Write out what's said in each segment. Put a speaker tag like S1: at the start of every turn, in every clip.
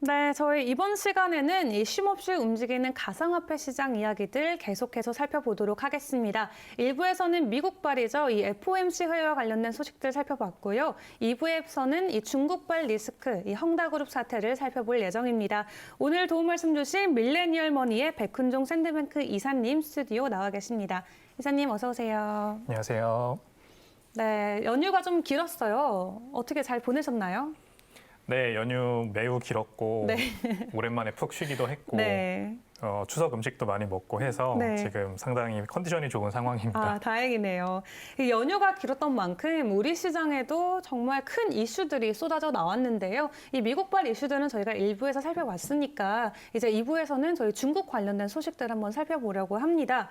S1: 네, 저희 이번 시간에는 이 쉼없이 움직이는 가상화폐 시장 이야기들 계속해서 살펴보도록 하겠습니다. 1부에서는 미국발이죠. 이 FOMC 회의와 관련된 소식들 살펴봤고요. 2부에서는 이 중국발 리스크, 이 헝다그룹 사태를 살펴볼 예정입니다. 오늘 도움 말씀 주신 밀레니얼 머니의 백훈종 샌드뱅크 이사님 스튜디오 나와 계십니다. 이사님 어서 오세요.
S2: 안녕하세요.
S1: 네, 연휴가 좀 길었어요. 어떻게 잘 보내셨나요?
S2: 네, 연휴 매우 길었고
S1: 네.
S2: 오랜만에 푹 쉬기도 했고
S1: 네.
S2: 추석 음식도 많이 먹고 해서
S1: 네.
S2: 지금 상당히 컨디션이 좋은 상황입니다.
S1: 아, 다행이네요. 이 연휴가 길었던 만큼 우리 시장에도 정말 큰 이슈들이 쏟아져 나왔는데요. 이 미국발 이슈들은 저희가 1부에서 살펴봤으니까 이제 2부에서는 저희 중국 관련된 소식들 한번 살펴보려고 합니다.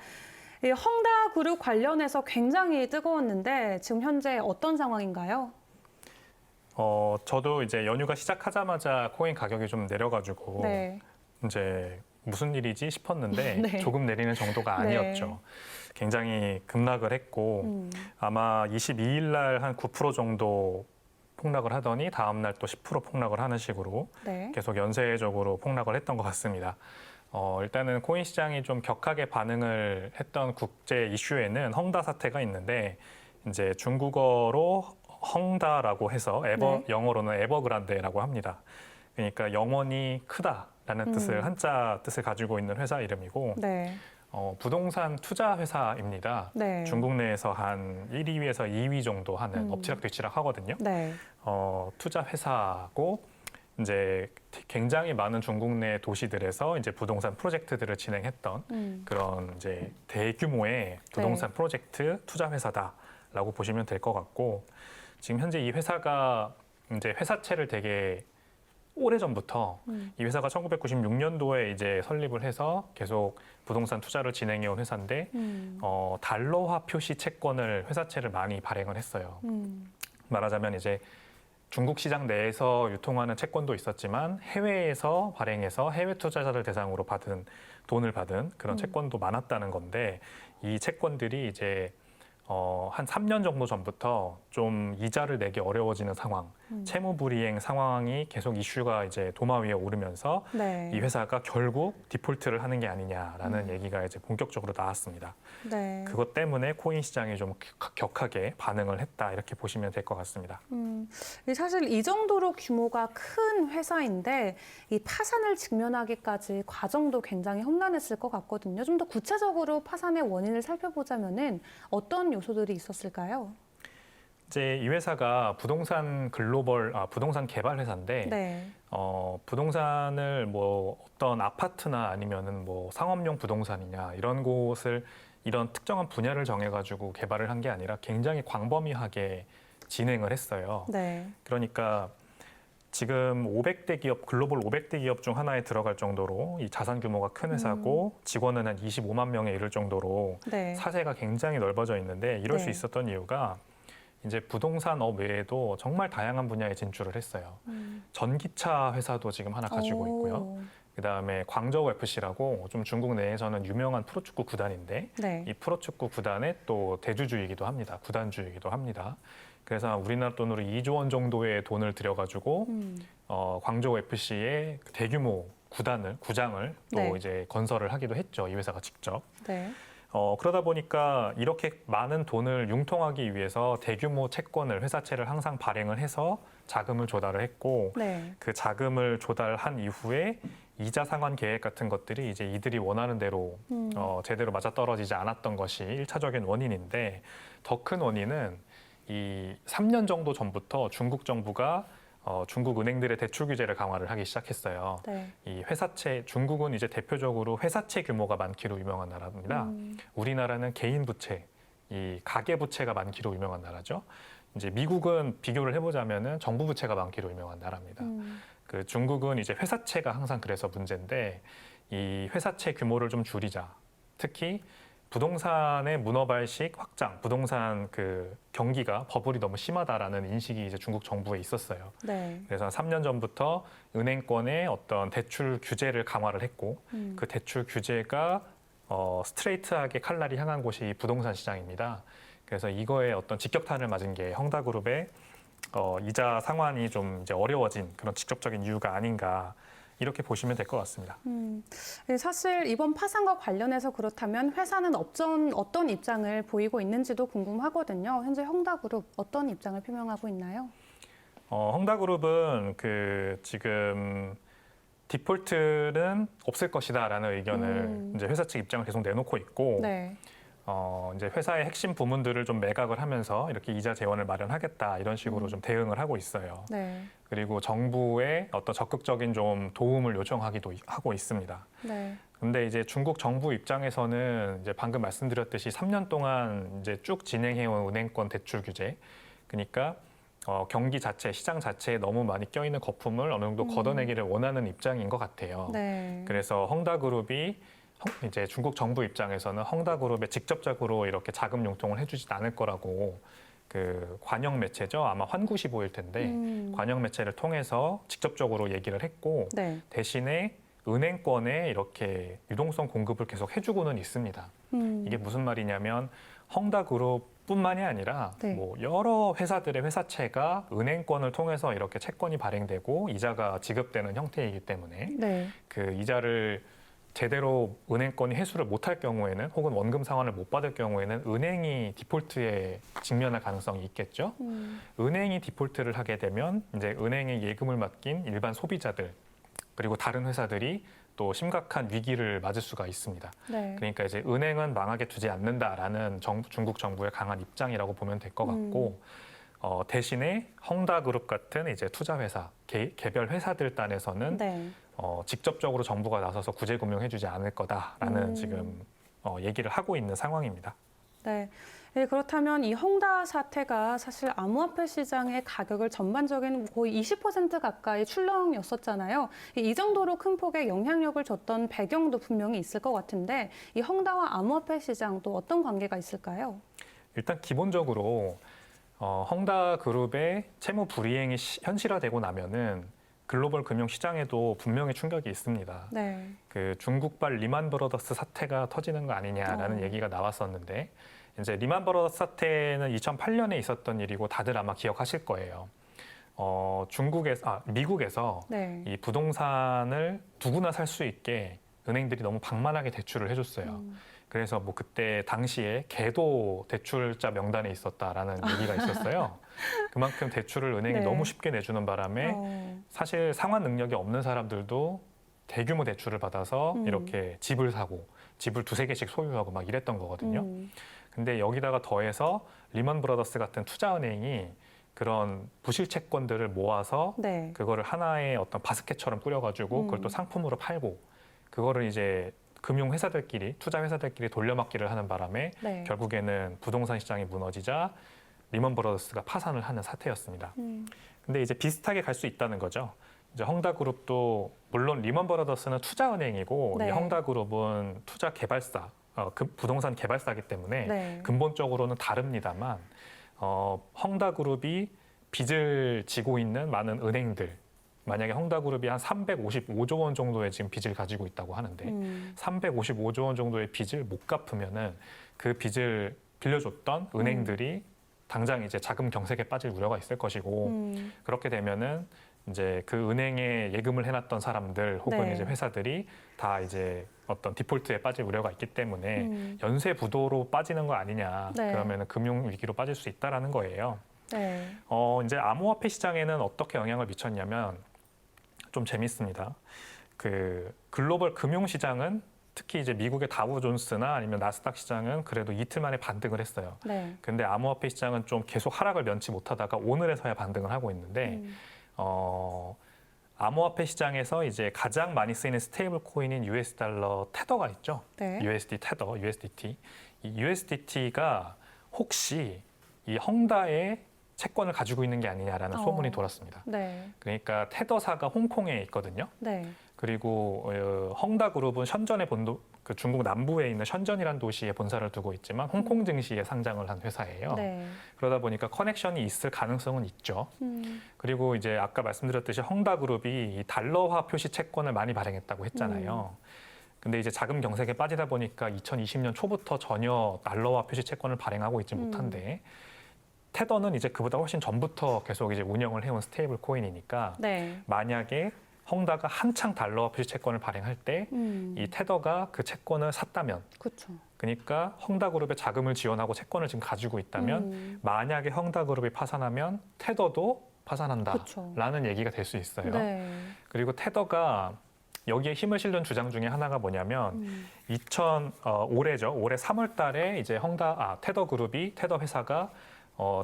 S1: 이 헝다그룹 관련해서 굉장히 뜨거웠는데 지금 현재 어떤 상황인가요?
S2: 저도 이제 연휴가 시작하자마자 코인 가격이 좀 내려가지고
S1: 네.
S2: 이제 무슨 일이지 싶었는데
S1: 네.
S2: 조금 내리는 정도가 아니었죠.
S1: 네.
S2: 굉장히 급락을 했고 아마 22일 날 한 9% 정도 폭락을 하더니 다음 날 또 10% 폭락을 하는 식으로
S1: 네.
S2: 계속 연쇄적으로 폭락을 했던 것 같습니다. 일단은 코인 시장이 좀 격하게 반응을 했던 국제 이슈에는 헝다 사태가 있는데 이제 중국어로 헝다라고 해서
S1: 네.
S2: 영어로는 에버그란데라고 합니다. 그러니까 영원히 크다라는 뜻을 한자 뜻을 가지고 있는 회사 이름이고
S1: 네.
S2: 부동산 투자 회사입니다.
S1: 네.
S2: 중국 내에서 한 1, 2위에서 2위 정도 하는 엎치락뒤치락 하거든요.
S1: 네.
S2: 투자 회사고 이제 굉장히 많은 중국 내 도시들에서 이제 부동산 프로젝트들을 진행했던 그런 이제 대규모의 부동산 프로젝트 투자 회사다라고 보시면 될 것 같고 지금 현재 이 회사가 이제 회사채를 되게 오래전부터 이 회사가 1996년도에 이제 설립을 해서 계속 부동산 투자를 진행해 온 회사인데 달러화 표시 채권을 회사채를 많이 발행을 했어요. 말하자면 이제 중국 시장 내에서 유통하는 채권도 있었지만 해외에서 발행해서 해외 투자자들 대상으로 돈을 받은 그런 채권도 많았다는 건데 이 채권들이 이제 한 3년 정도 전부터 좀 이자를 내기 어려워지는 상황, 채무 불이행 상황이 계속 이슈가 이제 도마 위에 오르면서
S1: 네.
S2: 이 회사가 결국 디폴트를 하는 게 아니냐라는 얘기가 이제 본격적으로 나왔습니다.
S1: 네.
S2: 그것 때문에 코인 시장이 좀 격하게 반응을 했다 이렇게 보시면 될 것 같습니다.
S1: 사실 이 정도로 규모가 큰 회사인데 이 파산을 직면하기까지 과정도 굉장히 험난했을 것 같거든요. 좀 더 구체적으로 파산의 원인을 살펴보자면은 어떤 요소들이 있었을까요?
S2: 이제 이 회사가 부동산 개발 회사인데
S1: 네.
S2: 부동산을 뭐 어떤 아파트나 아니면은 뭐 상업용 부동산이냐 이런 특정한 분야를 정해가지고 개발을 한 게 아니라 굉장히 광범위하게 진행을 했어요.
S1: 네.
S2: 그러니까 지금 500대 기업, 글로벌 500대 기업 중 하나에 들어갈 정도로 이 자산 규모가 큰 회사고 직원은 한 25만 명에 이를 정도로
S1: 네.
S2: 사세가 굉장히 넓어져 있는데 이럴 수
S1: 네.
S2: 있었던 이유가 이제 부동산업 외에도 정말 다양한 분야에 진출을 했어요. 전기차 회사도 지금 하나 가지고 있고요. 그다음에 광저우 FC라고 좀 중국 내에서는 유명한 프로축구 구단인데
S1: 네.
S2: 이 프로축구 구단의 또 대주주이기도 합니다. 구단주이기도 합니다. 그래서 우리나라 돈으로 2조 원 정도의 돈을 들여가지고 광저우 FC의 대규모 구장을 또
S1: 네.
S2: 이제 건설을 하기도 했죠. 이 회사가 직접.
S1: 네.
S2: 그러다 보니까 이렇게 많은 돈을 융통하기 위해서 대규모 채권을 회사채를 항상 발행을 해서 자금을 조달을 했고
S1: 네.
S2: 그 자금을 조달한 이후에 이자 상환 계획 같은 것들이 이제 이들이 원하는 대로 제대로 맞아떨어지지 않았던 것이 1차적인 원인인데 더 큰 원인은 이 3년 정도 전부터 중국 정부가 중국 은행들의 대출 규제를 강화를 하기 시작했어요.
S1: 네.
S2: 이 회사채, 중국은 이제 대표적으로 회사채 규모가 많기로 유명한 나라입니다. 우리나라는 개인 부채, 이 가계 부채가 많기로 유명한 나라죠. 이제 미국은 비교를 해보자면은 정부 부채가 많기로 유명한 나라입니다. 그 중국은 이제 회사채가 항상 그래서 문제인데 이 회사채 규모를 좀 줄이자. 특히 부동산의 문어발식 확장, 부동산 그 경기가 버블이 너무 심하다라는 인식이 이제 중국 정부에 있었어요.
S1: 네.
S2: 그래서 3년 전부터 은행권의 어떤 대출 규제를 강화를 했고 그 대출 규제가 스트레이트하게 칼날이 향한 곳이 부동산 시장입니다. 그래서 이거에 어떤 직격탄을 맞은 게 헝다그룹의 이자 상환이 좀 이제 어려워진 그런 직접적인 이유가 아닌가 이렇게 보시면 될 것 같습니다.
S1: 사실 이번 파산과 관련해서 그렇다면 회사는 어떤 입장을 보이고 있는지도 궁금하거든요. 현재 헝다그룹 어떤 입장을 표명하고 있나요?
S2: 헝다그룹은 지금 디폴트는 없을 것이다라는 의견을 이제 회사 측 입장을 계속 내놓고 있고,
S1: 네.
S2: 이제 회사의 핵심 부문들을 좀 매각을 하면서 이렇게 이자 재원을 마련하겠다 이런 식으로 좀 대응을 하고 있어요.
S1: 네.
S2: 그리고 정부의 어떤 적극적인 좀 도움을 요청하기도 하고 있습니다.
S1: 네.
S2: 근데 이제 중국 정부 입장에서는 이제 방금 말씀드렸듯이 3년 동안 이제 쭉 진행해온 은행권 대출 규제, 그러니까 경기 자체, 시장 자체에 너무 많이 껴있는 거품을 어느 정도 걷어내기를 원하는 입장인 것 같아요.
S1: 네.
S2: 그래서 헝다그룹이 이제 중국 정부 입장에서는 헝다그룹에 직접적으로 이렇게 자금 융통을 해주진 않을 거라고 그 관영 매체죠. 아마 환구시보일 텐데 관영 매체를 통해서 직접적으로 얘기를 했고
S1: 네.
S2: 대신에 은행권에 이렇게 유동성 공급을 계속 해주고는 있습니다. 이게 무슨 말이냐면 헝다그룹뿐만이 아니라
S1: 네.
S2: 뭐 여러 회사들의 회사채가 은행권을 통해서 이렇게 채권이 발행되고 이자가 지급되는 형태이기 때문에
S1: 네.
S2: 그 이자를 제대로 은행권이 회수를 못할 경우에는 혹은 원금 상환을 못 받을 경우에는 은행이 디폴트에 직면할 가능성이 있겠죠. 은행이 디폴트를 하게 되면 이제 은행에 예금을 맡긴 일반 소비자들 그리고 다른 회사들이 또 심각한 위기를 맞을 수가 있습니다.
S1: 네.
S2: 그러니까 이제 은행은 망하게 두지 않는다라는 중국 정부의 강한 입장이라고 보면 될 것 같고 대신에 헝다그룹 같은 이제 투자 회사, 개별 회사들 단에서는
S1: 네.
S2: 직접적으로 정부가 나서서 구제 금융해주지 않을 거다라는 지금 얘기를 하고 있는 상황입니다.
S1: 네. 네, 그렇다면 이 헝다 사태가 사실 암호화폐 시장의 가격을 전반적인 거의 20% 가까이 출렁였었잖아요. 이 정도로 큰 폭의 영향력을 줬던 배경도 분명히 있을 것 같은데 이 헝다와 암호화폐 시장도 어떤 관계가 있을까요?
S2: 일단 기본적으로 헝다그룹의 채무 불이행이 현실화되고 나면은 글로벌 금융 시장에도 분명히 충격이 있습니다.
S1: 네.
S2: 그 중국발 리만 브러더스 사태가 터지는 거 아니냐라는 얘기가 나왔었는데 이제 리만 브러더스 사태는 2008년에 있었던 일이고 다들 아마 기억하실 거예요. 미국에서
S1: 네.
S2: 이 부동산을 누구나 살 수 있게 은행들이 너무 방만하게 대출을 해줬어요. 그래서 뭐 그때 당시에 개도 대출자 명단에 있었다라는 얘기가 있었어요. 그만큼 대출을 은행이
S1: 네.
S2: 너무 쉽게 내주는 바람에 사실 상환 능력이 없는 사람들도 대규모 대출을 받아서 이렇게 집을 사고 집을 두세 개씩 소유하고 막 이랬던 거거든요. 근데 여기다가 더해서 리먼 브러더스 같은 투자은행이 그런 부실 채권들을 모아서
S1: 네.
S2: 그거를 하나의 어떤 바스켓처럼 꾸려가지고 그걸 또 상품으로 팔고 그거를 이제 금융회사들끼리 투자회사들끼리 돌려막기를 하는 바람에
S1: 네.
S2: 결국에는 부동산 시장이 무너지자 리먼 브러더스가 파산을 하는 사태였습니다. 근데 이제 비슷하게 갈 수 있다는 거죠. 이제 헝다그룹도 물론 리먼 브러더스는 투자은행이고
S1: 네.
S2: 이 헝다그룹은 투자 개발사, 부동산 개발사이기 때문에
S1: 네.
S2: 근본적으로는 다릅니다만 헝다그룹이 빚을 지고 있는 많은 은행들 만약에 헝다그룹이 한 355조 원 정도의 지금 빚을 가지고 있다고 하는데 355조 원 정도의 빚을 못 갚으면은 그 빚을 빌려줬던 은행들이 당장 이제 자금 경색에 빠질 우려가 있을 것이고 그렇게 되면은 이제 그 은행에 예금을 해놨던 사람들 혹은
S1: 네.
S2: 이제 회사들이 다 이제 어떤 디폴트에 빠질 우려가 있기 때문에 연쇄 부도로 빠지는 거 아니냐
S1: 네.
S2: 그러면은 금융 위기로 빠질 수 있다라는 거예요.
S1: 네.
S2: 이제 암호화폐 시장에는 어떻게 영향을 미쳤냐면 좀 재밌습니다. 그 글로벌 금융 시장은 특히 이제 미국의 다우존스나 아니면 나스닥 시장은 그래도 이틀 만에 반등을 했어요.
S1: 네.
S2: 근데 암호화폐 시장은 좀 계속 하락을 면치 못하다가 오늘에서야 반등을 하고 있는데 암호화폐 시장에서 이제 가장 많이 쓰이는 스테이블 코인인 US 달러 테더가 있죠.
S1: 네.
S2: USD 테더, USDT. 이 USDT가 혹시 이 헝다의 채권을 가지고 있는 게 아니냐라는 소문이 돌았습니다.
S1: 네.
S2: 그러니까 테더사가 홍콩에 있거든요.
S1: 네.
S2: 그리고 헝다그룹은 션전에 그 중국 남부에 있는 션전이라는 도시에 본사를 두고 있지만 홍콩 증시에 상장을 한 회사예요.
S1: 네.
S2: 그러다 보니까 커넥션이 있을 가능성은 있죠. 그리고 이제 아까 말씀드렸듯이 헝다그룹이 이 달러화 표시 채권을 많이 발행했다고 했잖아요. 근데 이제 자금 경색에 빠지다 보니까 2020년 초부터 전혀 달러화 표시 채권을 발행하고 있지 못한데 테더는 이제 그보다 훨씬 전부터 계속 이제 운영을 해온 스테이블 코인이니까
S1: 네.
S2: 만약에 헝다가 한창 달러 화폐 채권을 발행할 때 이 테더가 그 채권을 샀다면,
S1: 그렇죠.
S2: 그러니까 헝다그룹에 자금을 지원하고 채권을 지금 가지고 있다면 만약에 헝다그룹이 파산하면 테더도 파산한다라는 얘기가 될 수 있어요.
S1: 네.
S2: 그리고 테더가 여기에 힘을 실는 주장 중에 하나가 뭐냐면 올해죠. 올해 3월 달에 이제 테더그룹이 테더 회사가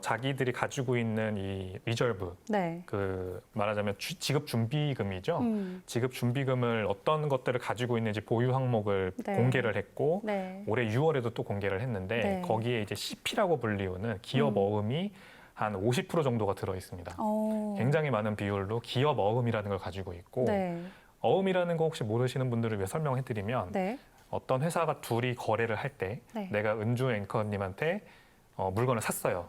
S2: 자기들이 가지고 있는 이 리저브,
S1: 네.
S2: 그 말하자면 지급 준비금이죠. 지급 준비금을 어떤 것들을 가지고 있는지 보유 항목을
S1: 네.
S2: 공개를 했고
S1: 네.
S2: 올해 6월에도 또 공개를 했는데
S1: 네.
S2: 거기에 이제 CP라고 불리우는 기업 어음이 한 50% 정도가 들어 있습니다. 굉장히 많은 비율로 기업 어음이라는 걸 가지고 있고
S1: 네.
S2: 어음이라는 거 혹시 모르시는 분들을 위해 설명해드리면
S1: 네.
S2: 어떤 회사가 둘이 거래를 할 때
S1: 네.
S2: 내가 은주 앵커님한테 물건을 샀어요.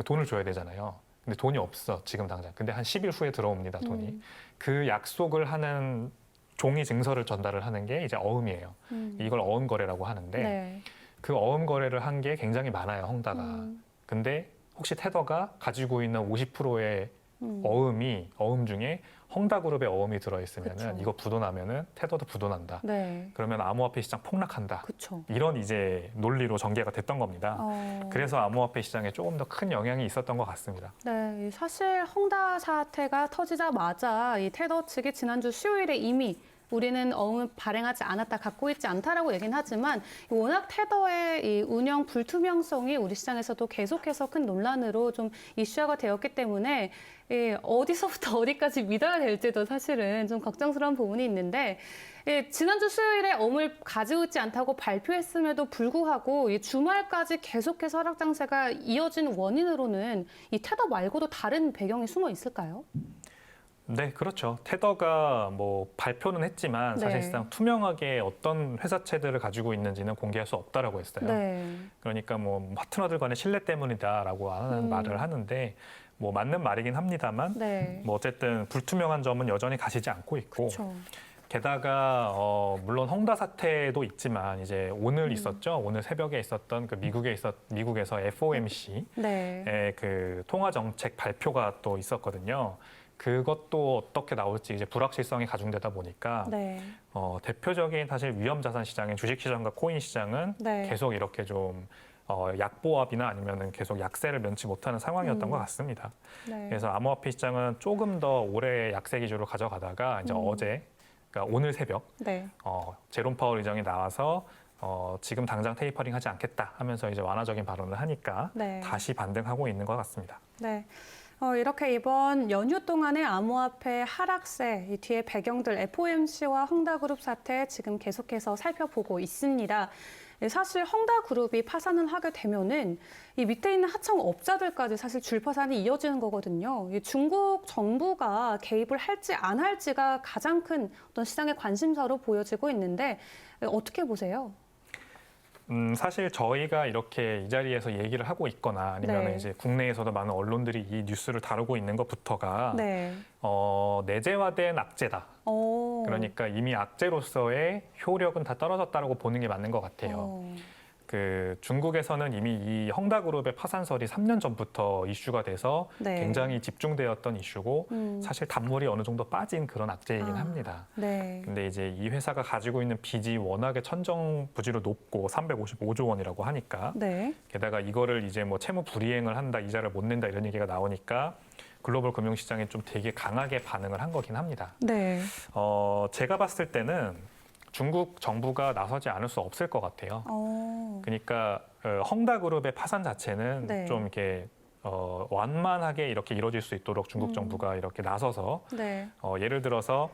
S2: 돈을 줘야 되잖아요. 근데 돈이 없어 지금 당장. 근데 한 10일 후에 들어옵니다 돈이. 그 약속을 하는 종이 증서를 전달을 하는 게 이제 어음이에요. 이걸 어음 거래라고 하는데
S1: 네.
S2: 그 어음 거래를 한 게 굉장히 많아요 헝다가. 근데 혹시 테더가 가지고 있는 50%의 어음 중에 헝다그룹의 어음이 들어있으면은
S1: 그쵸.
S2: 이거 부도나면은 테더도 부도난다.
S1: 네.
S2: 그러면 암호화폐 시장 폭락한다.
S1: 그렇죠.
S2: 이런 이제 논리로 전개가 됐던 겁니다. 그래서 암호화폐 시장에 조금 더 큰 영향이 있었던 것 같습니다.
S1: 네, 사실 헝다 사태가 터지자마자 이 테더 측이 지난주 수요일에 이미 우리는 어음을 발행하지 않았다, 갖고 있지 않다라고 얘기는 하지만 워낙 테더의 이 운영 불투명성이 우리 시장에서도 계속해서 큰 논란으로 좀 이슈화가 되었기 때문에 어디서부터 어디까지 믿어야 될지도 사실은 좀 걱정스러운 부분이 있는데 지난주 수요일에 어음을 가지고 있지 않다고 발표했음에도 불구하고 이 주말까지 계속해서 하락 장세가 이어진 원인으로는 이 테더 말고도 다른 배경이 숨어 있을까요?
S2: 네, 그렇죠. 테더가 뭐 발표는 했지만
S1: 네.
S2: 사실상 투명하게 어떤 회사채들을 가지고 있는지는 공개할 수 없다라고 했어요.
S1: 네.
S2: 그러니까 뭐 파트너들 간의 신뢰 때문이다라고 하는 말을 하는데 뭐 맞는 말이긴 합니다만
S1: 네.
S2: 뭐 어쨌든 불투명한 점은 여전히 가시지 않고 있고
S1: 그렇죠.
S2: 게다가 물론 헝다 사태도 있지만 이제 오늘 있었죠. 오늘 새벽에 있었던 그 미국에서 FOMC의
S1: 네.
S2: 그 통화 정책 발표가 또 있었거든요. 그것도 어떻게 나올지 이제 불확실성이 가중되다 보니까
S1: 네.
S2: 대표적인 사실 위험 자산 시장인 주식 시장과 코인 시장은
S1: 네.
S2: 계속 이렇게 좀 약보합이나 아니면은 계속 약세를 면치 못하는 상황이었던 것 같습니다.
S1: 네.
S2: 그래서 암호화폐 시장은 조금 더 올해 약세 기조로 가져가다가 이제 어제, 그러니까 오늘 새벽
S1: 네.
S2: 제롬 파월 의장이 나와서 지금 당장 테이퍼링 하지 않겠다 하면서 이제 완화적인 발언을 하니까
S1: 네.
S2: 다시 반등하고 있는 것 같습니다.
S1: 네. 이렇게 이번 연휴 동안의 암호화폐 하락세, 이 뒤에 배경들 FOMC와 헝다그룹 사태 지금 계속해서 살펴보고 있습니다. 사실 헝다그룹이 파산을 하게 되면은 이 밑에 있는 하청업자들까지 사실 줄파산이 이어지는 거거든요. 이 중국 정부가 개입을 할지 안 할지가 가장 큰 어떤 시장의 관심사로 보여지고 있는데 어떻게 보세요?
S2: 사실 저희가 이렇게 이 자리에서 얘기를 하고 있거나 아니면
S1: 네.
S2: 이제 국내에서도 많은 언론들이 이 뉴스를 다루고 있는 것부터가
S1: 네.
S2: 내재화된 악재다. 그러니까 이미 악재로서의 효력은 다 떨어졌다라고 보는 게 맞는 것 같아요. 그 중국에서는 이미 이 헝다그룹의 파산설이 3년 전부터 이슈가 돼서
S1: 네.
S2: 굉장히 집중되었던 이슈고 사실 단물이 어느 정도 빠진 그런 악재이긴 합니다.
S1: 네.
S2: 근데 이제 이 회사가 가지고 있는 빚이 워낙에 천정부지로 높고 355조 원이라고 하니까
S1: 네.
S2: 게다가 이거를 이제 뭐 채무 불이행을 한다, 이자를 못 낸다 이런 얘기가 나오니까 글로벌 금융시장에 좀 되게 강하게 반응을 한 거긴 합니다.
S1: 네.
S2: 제가 봤을 때는 중국 정부가 나서지 않을 수 없을 것 같아요. 그러니까 헝다그룹의 파산 자체는
S1: 네.
S2: 좀 이렇게 완만하게 이렇게 이루어질 수 있도록 중국 정부가 이렇게 나서서
S1: 네.
S2: 예를 들어서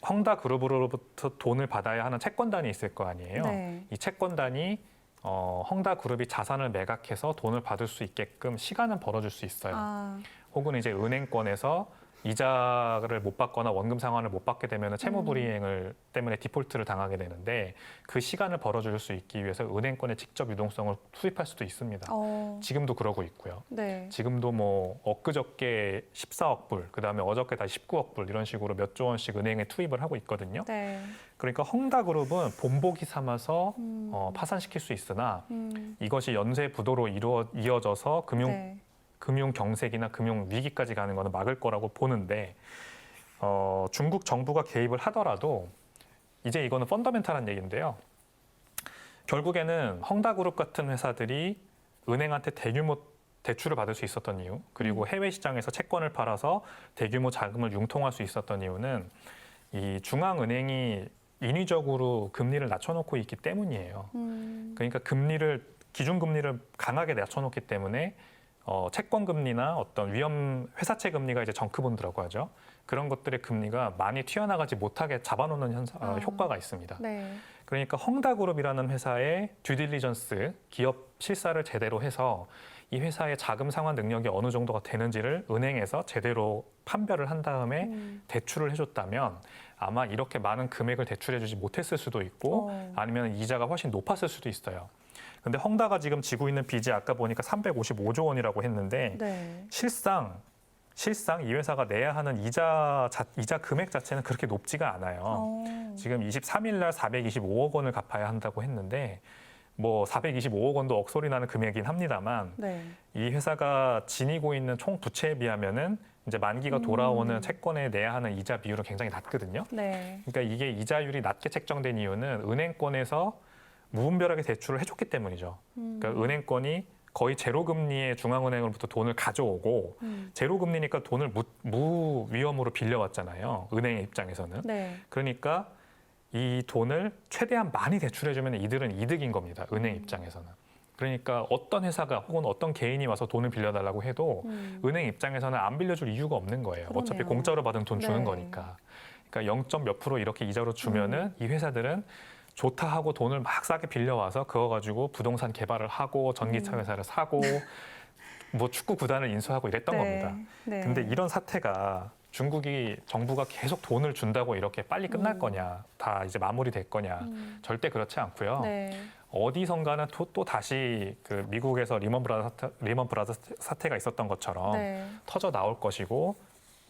S2: 헝다그룹으로부터 돈을 받아야 하는 채권단이 있을 거 아니에요.
S1: 네.
S2: 이 채권단이 헝다그룹이 자산을 매각해서 돈을 받을 수 있게끔 시간은 벌어줄 수 있어요. 혹은 이제 은행권에서 이자를 못 받거나 원금 상환을 못 받게 되면 채무 불이행을 때문에 디폴트를 당하게 되는데 그 시간을 벌어줄 수 있기 위해서 은행권에 직접 유동성을 투입할 수도 있습니다. 지금도 그러고 있고요.
S1: 네.
S2: 지금도 뭐 엊그저께 14억 불, 그다음에 어저께 다시 19억 불 이런 식으로 몇 조 원씩 은행에 투입을 하고 있거든요.
S1: 네.
S2: 그러니까 헝다그룹은 본보기 삼아서 파산시킬 수 있으나 이것이 연쇄 부도로 이어져서 금융
S1: 네.
S2: 경색이나 금융 위기까지 가는 거는 막을 거라고 보는데 중국 정부가 개입을 하더라도 이제 이거는 펀더멘탈한 얘기인데요. 결국에는 헝다그룹 같은 회사들이 은행한테 대규모 대출을 받을 수 있었던 이유, 그리고 해외 시장에서 채권을 팔아서 대규모 자금을 융통할 수 있었던 이유는 이 중앙은행이 인위적으로 금리를 낮춰놓고 있기 때문이에요. 그러니까 기준금리를 강하게 낮춰놓기 때문에 채권 금리나 어떤 회사채 금리가 이제 정크본드라고 하죠. 그런 것들의 금리가 많이 튀어나가지 못하게 잡아놓는 효과가 있습니다.
S1: 네.
S2: 그러니까 헝다그룹이라는 회사의 듀딜리전스, 기업 실사를 제대로 해서 이 회사의 자금 상환 능력이 어느 정도가 되는지를 은행에서 제대로 판별을 한 다음에 대출을 해줬다면 아마 이렇게 많은 금액을 대출해주지 못했을 수도 있고 아니면 이자가 훨씬 높았을 수도 있어요. 근데 헝다가 지금 지고 있는 빚이 아까 보니까 355조 원이라고 했는데
S1: 네.
S2: 실상 이 회사가 내야 하는 이자 금액 자체는 그렇게 높지가 않아요. 지금 23일 날 425억 원을 갚아야 한다고 했는데 뭐 425억 원도 억소리 나는 금액이긴 합니다만
S1: 네.
S2: 이 회사가 지니고 있는 총 부채에 비하면은 이제 만기가 돌아오는 채권에 내야 하는 이자 비율은 굉장히 낮거든요.
S1: 네.
S2: 그러니까 이게 이자율이 낮게 책정된 이유는 은행권에서 무분별하게 대출을 해줬기 때문이죠. 그러니까 은행권이 거의 제로 금리의 중앙은행으로부터 돈을 가져오고 제로 금리니까 돈을 무위험으로 빌려왔잖아요. 은행의 입장에서는.
S1: 네.
S2: 그러니까 이 돈을 최대한 많이 대출해주면 이들은 이득인 겁니다. 은행 입장에서는. 그러니까 어떤 회사가 혹은 어떤 개인이 와서 돈을 빌려달라고 해도 은행 입장에서는 안 빌려줄 이유가 없는 거예요.
S1: 그러네요.
S2: 어차피 공짜로 받은 돈 주는
S1: 네.
S2: 거니까. 그러니까 0. 몇 % 이렇게 이자로 주면은 이 회사들은 좋다 하고 돈을 막 싸게 빌려와서 그거 가지고 부동산 개발을 하고 전기차 회사를 사고 뭐 축구 구단을 인수하고 이랬던
S1: 네.
S2: 겁니다.
S1: 네.
S2: 근데 이런 사태가 정부가 계속 돈을 준다고 이렇게 빨리 끝날 거냐, 다 이제 마무리될 거냐, 절대 그렇지 않고요.
S1: 네.
S2: 어디선가는 또 다시 그 미국에서 리먼 브라더스 사태가 있었던 것처럼
S1: 네.
S2: 터져 나올 것이고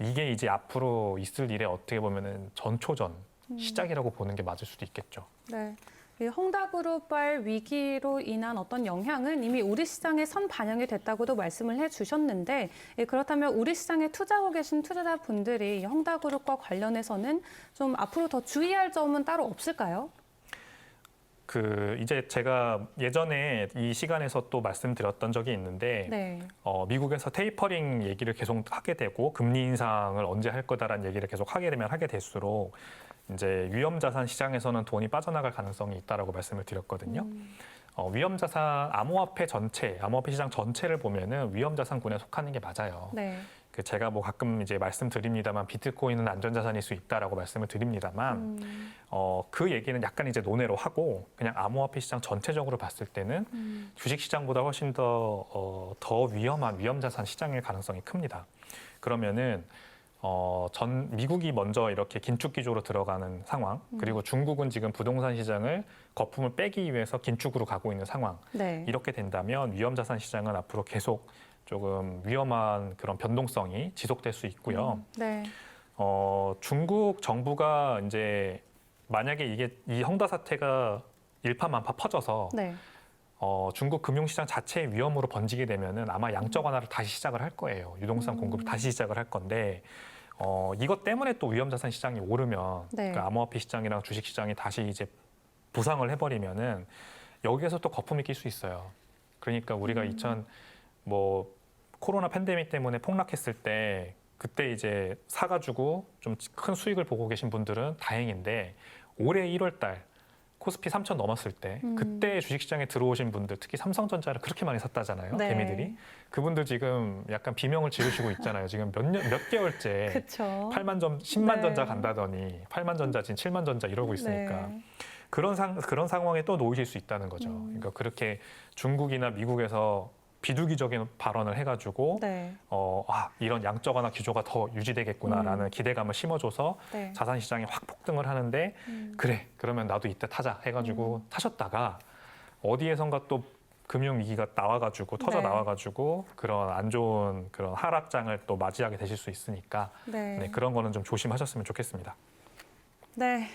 S2: 이게 이제 앞으로 있을 일에 어떻게 보면은 전초전 시작이라고 보는 게 맞을 수도 있겠죠.
S1: 네. 이 헝다그룹발 위기로 인한 어떤 영향은 이미 우리 시장에 선 반영이 됐다고도 말씀을 해주셨는데 그렇다면 우리 시장에 투자하고 계신 투자자분들이 이 헝다그룹과 관련해서는 좀 앞으로 더 주의할 점은 따로 없을까요?
S2: 이제 제가 예전에 이 시간에서 또 말씀드렸던 적이 있는데
S1: 네.
S2: 미국에서 테이퍼링 얘기를 계속 하게 되고 금리 인상을 언제 할 거다라는 얘기를 계속 하게 될수록 이제 위험자산 시장에서는 돈이 빠져나갈 가능성이 있다라고 말씀을 드렸거든요. 위험자산 암호화폐 시장 전체를 보면은 위험자산군에 속하는 게 맞아요.
S1: 네.
S2: 제가 뭐 가끔 이제 말씀드립니다만 비트코인은 안전자산일 수 있다라고 말씀을 드립니다만 그 얘기는 약간 이제 논외로 하고 그냥 암호화폐 시장 전체적으로 봤을 때는 주식 시장보다 훨씬 더 위험한 위험자산 시장일 가능성이 큽니다. 그러면은 미국이 먼저 이렇게 긴축 기조로 들어가는 상황, 그리고 중국은 지금 부동산 시장을 거품을 빼기 위해서 긴축으로 가고 있는 상황.
S1: 네.
S2: 이렇게 된다면 위험자산 시장은 앞으로 계속 조금 위험한 그런 변동성이 지속될 수 있고요.
S1: 네.
S2: 중국 정부가 이제 만약에 이 헝다 사태가 일파만파 퍼져서
S1: 네.
S2: 중국 금융시장 자체의 위험으로 번지게 되면은 아마 양적 완화를 다시 시작을 할 거예요. 유동성 공급을 다시 시작을 할 건데 이것 때문에 또 위험자산 시장이 오르면
S1: 네.
S2: 그러니까 암호화폐 시장이랑 주식 시장이 다시 이제 부상을 해버리면은 여기에서 또 거품이 낄 수 있어요. 그러니까 우리가 코로나 팬데믹 때문에 폭락했을 때 그때 이제 사가지고 좀 큰 수익을 보고 계신 분들은 다행인데 올해 1월 달 코스피 3,000 넘었을 때 그때 주식시장에 들어오신 분들 특히 삼성전자를 그렇게 많이 샀다잖아요.
S1: 네.
S2: 개미들이. 그분들 지금 약간 비명을 지르시고 있잖아요. 지금 몇 개월째
S1: 그렇죠.
S2: 10만
S1: 네.
S2: 전자 간다더니 8만 전자 진 7만 전자 이러고 있으니까
S1: 네.
S2: 그런 상황에 또 놓이실 수 있다는 거죠. 그러니까 그렇게 중국이나 미국에서 비두기적인 발언을 해가지고
S1: 네.
S2: 이런 양적 완화 기조가 더 유지되겠구나라는 기대감을 심어줘서
S1: 네.
S2: 자산 시장이 확 폭등을 하는데 그래 그러면 나도 이때 타자 해가지고 타셨다가 어디에선가 또 금융 위기가 터져
S1: 네.
S2: 나와가지고 그런 안 좋은 그런 하락장을 또 맞이하게 되실 수 있으니까
S1: 네.
S2: 그런 거는 좀 조심하셨으면 좋겠습니다.
S1: 네.